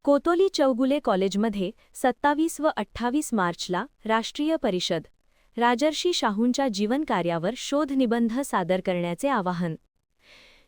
कोतोली चौगुले कॉलेजमध्ये 27 व 28 मार्चला राष्ट्रीय परिषद राजर्षी शाहूंच्या जीवनकार्यावर शोधनिबंध सादर करण्याचे आवाहन.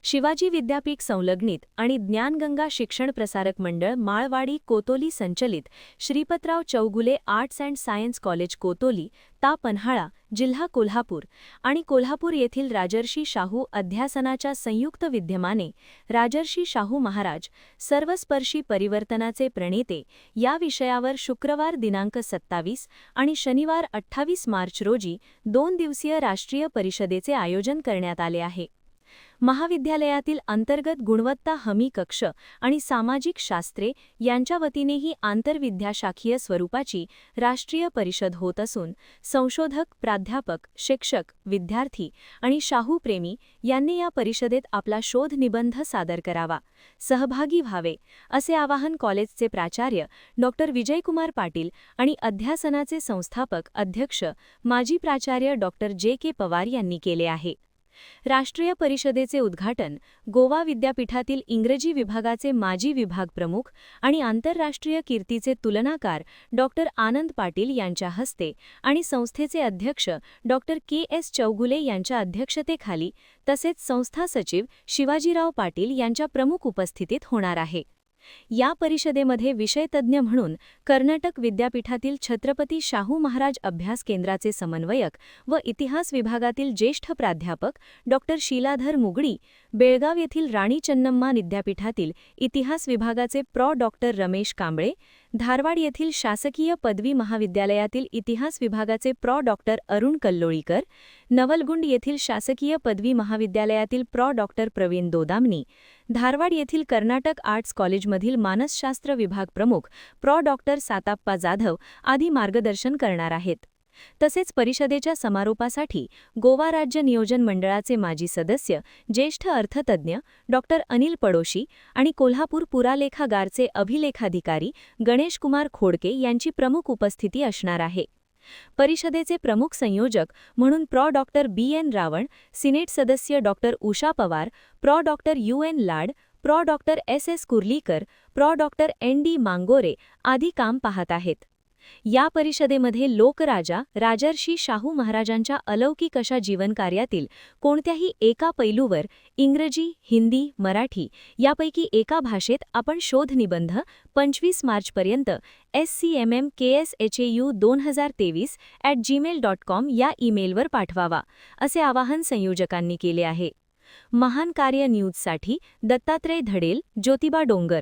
शिवाजी विद्यापीठ संलग्नित आणि ज्ञानगंगा शिक्षण प्रसारक मंडळ माळवाडी कोतोली संचलित Shripatrao Chougule arts and science college Kotoli ता पन्हाळा जिल्हा कोल्हापूर आणि कोल्हापूर येथील राजर्षी शाहू अध्यासनाच्या संयुक्त विद्यमाने राजर्षी शाहू महाराज सर्वस्पर्शी परिवर्तनाचे प्रणेते या विषयावर शुक्रवार दिनांक 27 आणि शनिवार 28 मार्च रोजी 2 दिवसीय राष्ट्रीय परिषदेचे आयोजन करण्यात आले आहे. महाविद्यालयातील अंतर्गत गुणवत्ता हमी कक्ष आणि सामाजिक शास्त्रे यांच्या वतीने आंतरविद्याशाखीय स्वरूपाची राष्ट्रीय परिषद होत असून संशोधक, प्राध्यापक, शिक्षक, विद्यार्थी आणि शाहूप्रेमी यांनी या परिषदेत आपला शोध निबंध सादर करावा, सहभागी व्हावे असे आवाहन कॉलेजचे प्राचार्य डॉ. विजयकुमार पाटील आणि अध्यासनाचे संस्थापक अध्यक्ष माजी प्राचार्य डॉ. जे. पवार यांनी केले आहे. राष्ट्रीय परिषदेचे उद्घाटन गोवा विद्यापीठातील इंग्रजी विभागाचे माजी विभाग प्रमुख आणि आंतरराष्ट्रीय कीर्तीचे तुलनाकार डॉ. आनंद पाटील यांच्या हस्ते आणि संस्थेचे अध्यक्ष डॉ. के.एस. चौगुले यांच्या अध्यक्षतेखाली तसेच संस्था सचिव शिवाजीराव पाटील यांच्या प्रमुख उपस्थितीत होणार आहे. या परिषदेमध्ये विषयतज्ञ म्हणून कर्नाटक विद्यापीठातील छत्रपती शाहू महाराज अभ्यास केंद्राचे समन्वयक व इतिहास विभागातील ज्येष्ठ प्राध्यापक डॉ. शीलाधर मुगडी, बेळगाव येथील राणी चन्नम्मा विद्यापीठातील इतिहास विभागाचे डॉ. रमेश कांबळे, धारवाड येथील शासकीय पदवी महाविद्यालयातील इतिहास विभागाचे डॉ. अरुण कल्लोळीकर, नवलगुंड येथील शासकीय पदवी महाविद्यालयातील डॉ. प्रवीण दोदामनी, धारवाड येथील कर्नाटक आर्ट्स कॉलेजमधील मानसशास्त्र विभाग प्रमुख डॉ. साताप्पा जाधव आदी मार्गदर्शन करणार आहेत. तसेच परिषदेच्या समारोपासाठी गोवा राज्य नियोजन मंडळाचे माजी सदस्य, ज्येष्ठ अर्थतज्ञ डॉ. अनिल पडोशी आणि कोल्हापूर पुरालेखागारचे अभिलेखाधिकारी गणेशकुमार खोडके यांची प्रमुख उपस्थिती असणार आहे. परिषदेचे प्रमुख संयोजक म्हणून डॉ. बी.एन. रावण, सिनेट सदस्य डॉ. उषा पवार, डॉ. यू.एन. लाड, डॉ. एस.एस. कुर्लीकर, डॉ. एन.डी. मांगोरे आदी काम पाहत आहेत. या परिषदेमध्ये लोकराजा राजर्षी शाहू महाराजांच्या अलौकिक अशा जीवनकार्यातील कोणत्याही एका पैलूवर इंग्रजी, हिंदी, मराठी यापैकी एका भाषेत आपण शोधनिबंध 25 मार्चपर्यंत scmmkshau2023@gmail.com या ईमेलवर पाठवावा असे आवाहन संयोजकांनी केले आहे. महान कार्य न्यूजसाठी दत्तात्रय धडेल, ज्योतिबा डोंगर.